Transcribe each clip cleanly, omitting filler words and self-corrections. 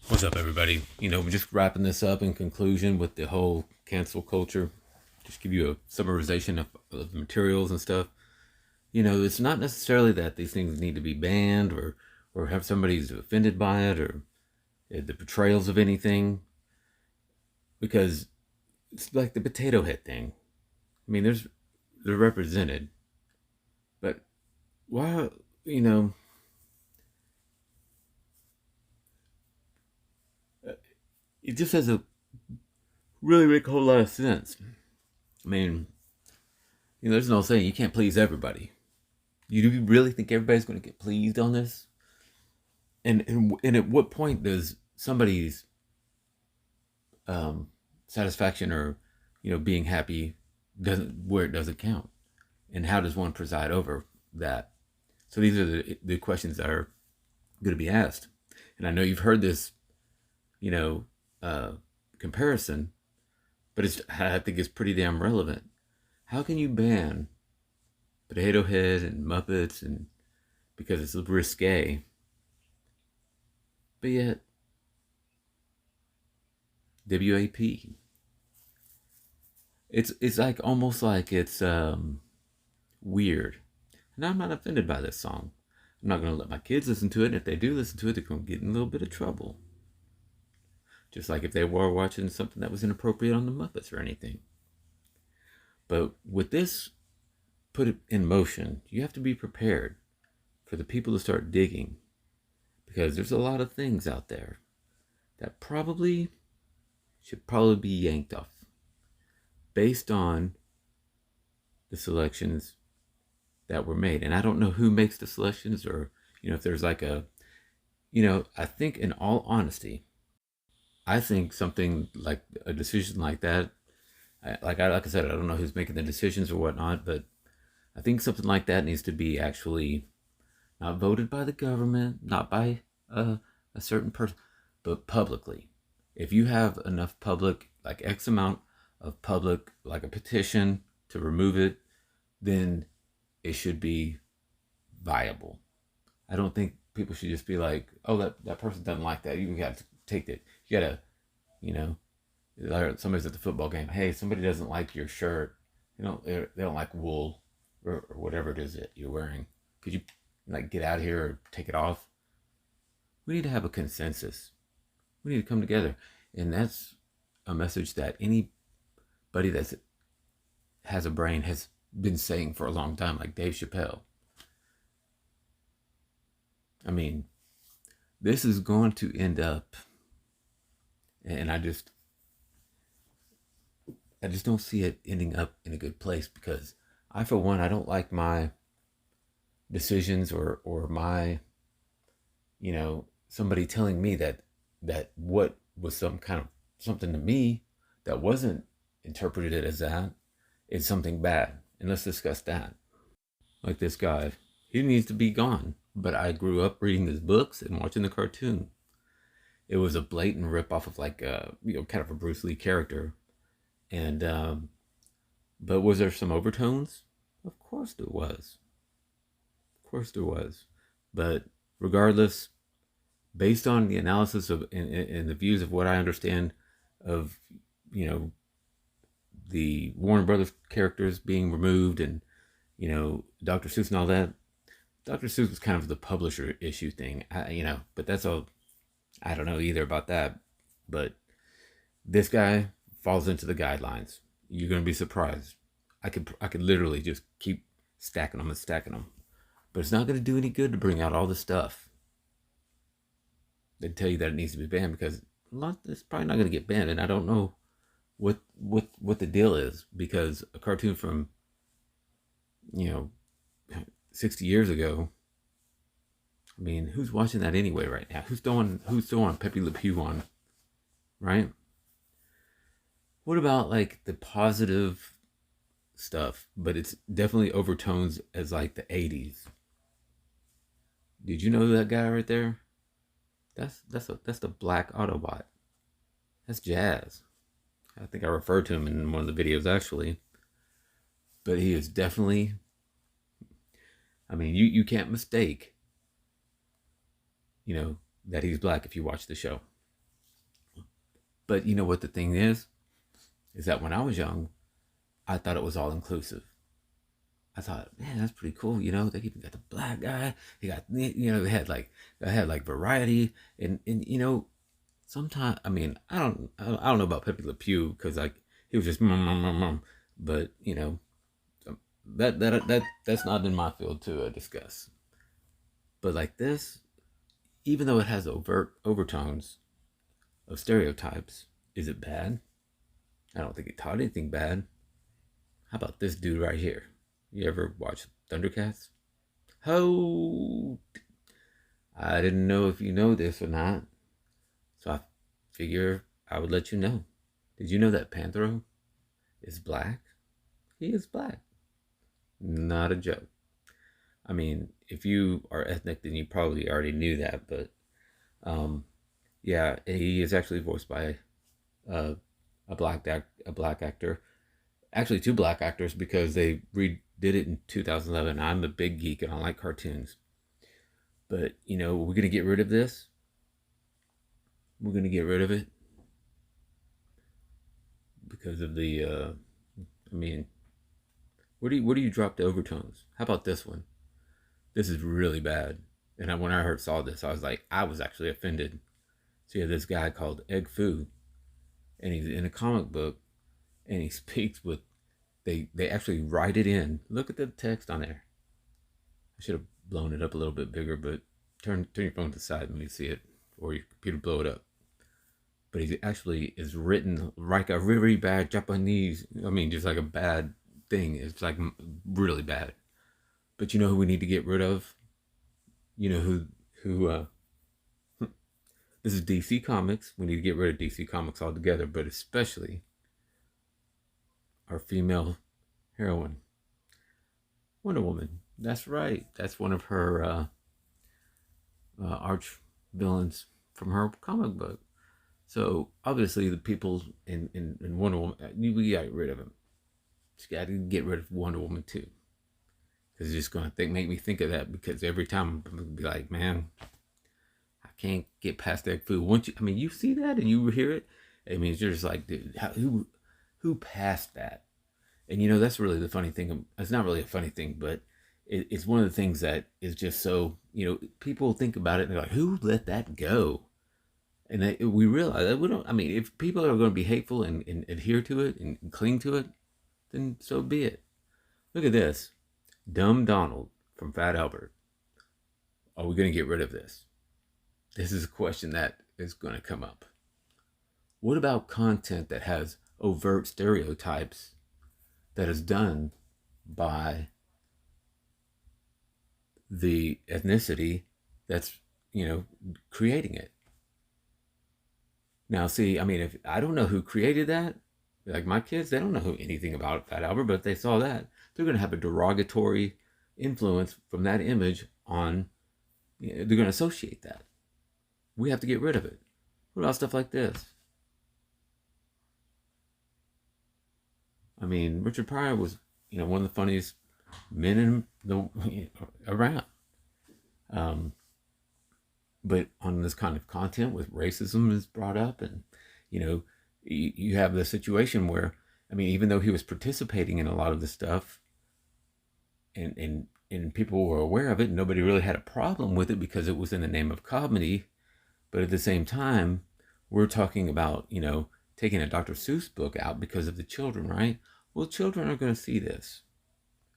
What's up, everybody? We're just wrapping this up in conclusion with the whole cancel culture. Just give you a summarization of the materials and stuff. It's not necessarily that these things need to be banned or have somebody's offended by it or the portrayals of anything, because it's like the potato head thing. I mean, they're represented, but why? You know, it just has a really make a whole lot of sense. I mean, there's no saying you can't please everybody. You do really think everybody's going to get pleased on this? And at what point does somebody's satisfaction or being happy doesn't count? And how does one preside over that? So these are the questions that are going to be asked. And I know you've heard this, you know, uh, comparison, but I think it's pretty damn relevant. How can you ban Potato Head and Muppets and because it's risque, but yet WAP? It's like almost like it's weird. And I'm not offended by this song. I'm not gonna let my kids listen to it. And if they do listen to it, they're gonna get in a little bit of trouble. Just like if they were watching something that was inappropriate on the Muppets or anything. But with this put it in motion, you have to be prepared for the people to start digging, because there's a lot of things out there that should probably be yanked off based on the selections that were made. And I don't know who makes the selections, or if there's like I think, in all honesty, I think something like a decision like that, like I said, I don't know who's making the decisions or whatnot, but I think something like that needs to be actually not voted by the government, not by a certain person, but publicly. If you have enough public, like X amount of public, like a petition to remove it, then it should be viable. I don't think people should just be like, oh, that person doesn't like that. You got to take it. You got to, you know, somebody's at the football game. Hey, somebody doesn't like your shirt. They don't like wool or whatever it is that you're wearing. Could you like get out of here or take it off? We need to have a consensus. We need to come together, and that's a message that anybody that has a brain has been saying for a long time, like Dave Chappelle. I mean, this is going to end up, and I just don't see it ending up in a good place, because for one, I don't like my decisions or my, somebody telling me that what was some kind of something to me that wasn't interpreted as that is something bad. And let's discuss that. Like this guy, he needs to be gone. But I grew up reading his books and watching the cartoon. It was a blatant rip off of like kind of a Bruce Lee character. And but was there some overtones? Of course there was. Of course there was. But regardless, based on the analysis of and the views of what I understand of the Warner Brothers characters being removed, and Dr. Seuss and all that. Dr. Seuss was kind of the publisher issue thing, but that's all. I don't know either about that. But this guy falls into the guidelines. You're gonna be surprised. I could literally just keep stacking them and stacking them, but it's not gonna do any good to bring out all the stuff. They tell you that it needs to be banned, because it's probably not gonna get banned, and I don't know what the deal is, because a cartoon from 60 years ago. I mean, who's watching that anyway right now? Who's throwing Pepe Le Pew on, right? What about like the positive stuff, but it's definitely overtones as like the 80s? Did you know that guy right there? That's the Black Autobot. That's Jazz. I think I referred to him in one of the videos actually. But he is definitely, I mean, you can't mistake, that he's black if you watch the show. But you know what the thing is that when I was young, I thought it was all inclusive. I thought, man, that's pretty cool. You know, they even got the black guy. They got, you know, they had like variety, and you know, sometimes, I mean, I don't know about Pepe Le Pew because like he was just but you know, that's not in my field to discuss. But like this, even though it has overt overtones of stereotypes, is it bad? I don't think it taught anything bad. How about this dude right here? You ever watch Thundercats? Oh, I didn't know if you know this or not, so I figure I would let you know. Did you know that Panthro is black? He is black. Not a joke. I mean, if you are ethnic, then you probably already knew that, but um, yeah, he is actually voiced by uh, a black actor. Actually, two black actors because they redid it in 2011. I'm a big geek and I like cartoons, but you know, we're gonna get rid of this. We're gonna get rid of it because of the. I mean, where do you drop the overtones? How about this one? This is really bad. And when I saw this, I was like, I was actually offended. So you have this guy called Egg Foo, and he's in a comic book, and he speaks with. They actually write it in. Look at the text on there. I should have blown it up a little bit bigger, but turn your phone to the side and let me see it, or your computer blow it up. But he actually is written like a really bad Japanese. I mean, just like a bad thing. It's like really bad. But you know who we need to get rid of? You know who this is DC Comics. We need to get rid of DC Comics altogether, but especially our female heroine, Wonder Woman. That's right. That's one of her arch villains from her comic book. So obviously the people in Wonder Woman, we got to get rid of him. Just got to get rid of Wonder Woman too, because it's just gonna make me think of that. Because every time I'm gonna be like, man, I can't get past that food. Once you, I mean, you see that and you hear it. I mean, you're just like, dude, who passed that? And you know, that's really the funny thing. It's not really a funny thing, but it's one of the things that is just so, you know, people think about it and they're like, who let that go? And we realize that we don't. I mean, if people are going to be hateful and adhere to it and cling to it, then so be it. Look at this. Dumb Donald from Fat Albert. Are we going to get rid of this? This is a question that is going to come up. What about content that has overt stereotypes that is done by the ethnicity that's, you know, creating it? Now, see, I mean, if I don't know who created that, like my kids, they don't know anything about Fat Albert, but if they saw that, they're going to have a derogatory influence from that image on, you know, they're going to associate that. We have to get rid of it. What about stuff like this? I mean, Richard Pryor was, you know, one of the funniest men in the around. But on this kind of content with racism is brought up, and you know, you have the situation where, I mean, even though he was participating in a lot of the stuff, and people were aware of it, nobody really had a problem with it because it was in the name of comedy. But at the same time, we're talking about, you know, taking a Dr. Seuss book out because of the children, right? Well, children are going to see this,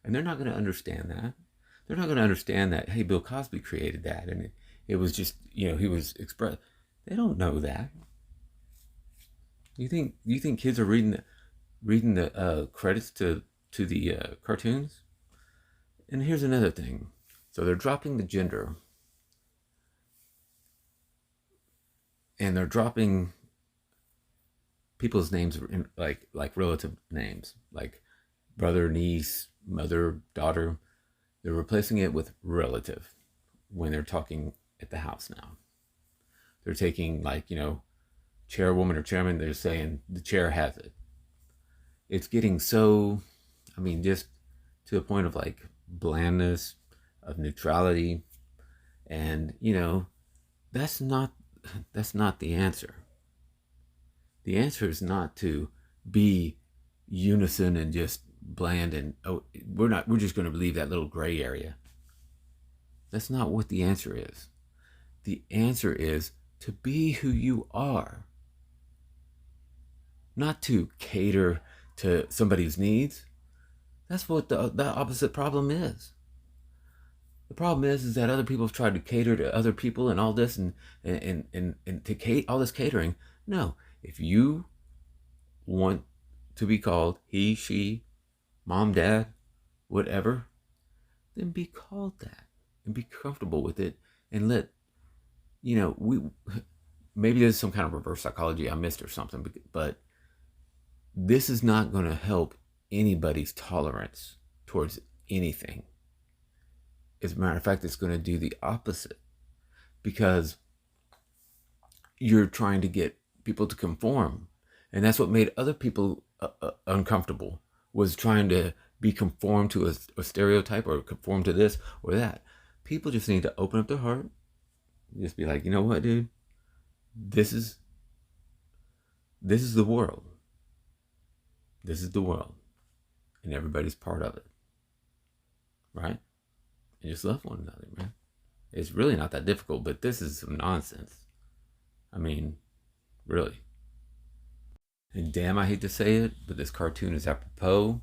and they're not going to understand that. They're not going to understand that, hey, Bill Cosby created that, and it was just, you know, he was expressed. They don't know that. You think kids are reading the credits to the cartoons? And here's another thing. So they're dropping the gender, and they're dropping people's names in like relative names, like brother, niece, mother, daughter. They're replacing it with relative when they're talking at the house now. They're taking, like, you know, chairwoman or chairman, they're saying the chair has it. It's getting so, I mean, just to the point of like blandness, of neutrality. And, you know, that's not the answer. The answer is not to be unison and just bland and, oh, we're just going to leave that little gray area. That's not what the answer is. The answer is to be who you are, not to cater to somebody's needs. That's what the opposite problem is. The problem is that other people have tried to cater to other people and all this and to all this catering. No, if you want to be called he, she, mom, dad, whatever, then be called that and be comfortable with it and let, we maybe there's some kind of reverse psychology I missed or something, but this is not going to help anybody's tolerance towards anything. As a matter of fact, it's going to do the opposite, because you're trying to get people to conform. And that's what made other people uncomfortable, was trying to be conformed to a stereotype or conform to this or that. People just need to open up their heart. Just be like, you know what, dude? This is the world. This is the world. And everybody's part of it. Right? And just love one another, man. It's really not that difficult, but this is some nonsense. I mean, really. And damn, I hate to say it, but this cartoon is apropos.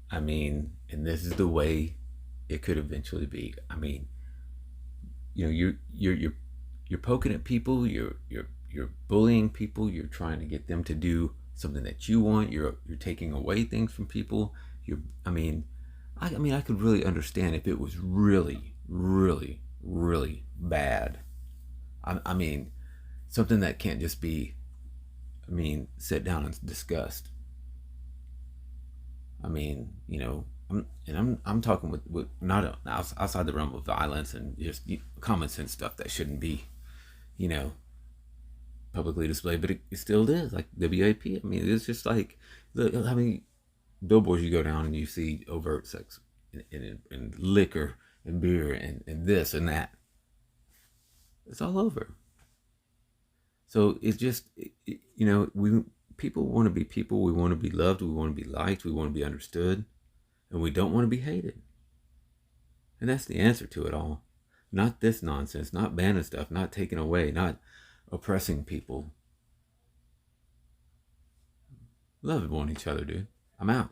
I mean, and this is the way it could eventually be. I mean, you're poking at people, you're bullying people, you're trying to get them to do something that you want, you're taking away things from people. I mean, I could really understand if it was really, really, really bad. I mean, something that can't just be, sit down and discussed. I mean, I'm talking with not outside the realm of violence and just common sense stuff that shouldn't be, publicly displayed, but it still is, like WAP. I mean, it's just like, look, how many billboards you go down and you see overt sex and liquor and beer and this and that. It's all over. So it's just, we people want to be people. We want to be loved. We want to be liked. We want to be understood. And we don't want to be hated. And that's the answer to it all. Not this nonsense, not banning stuff, not taking away, not oppressing people. Love one each other, dude. I'm out.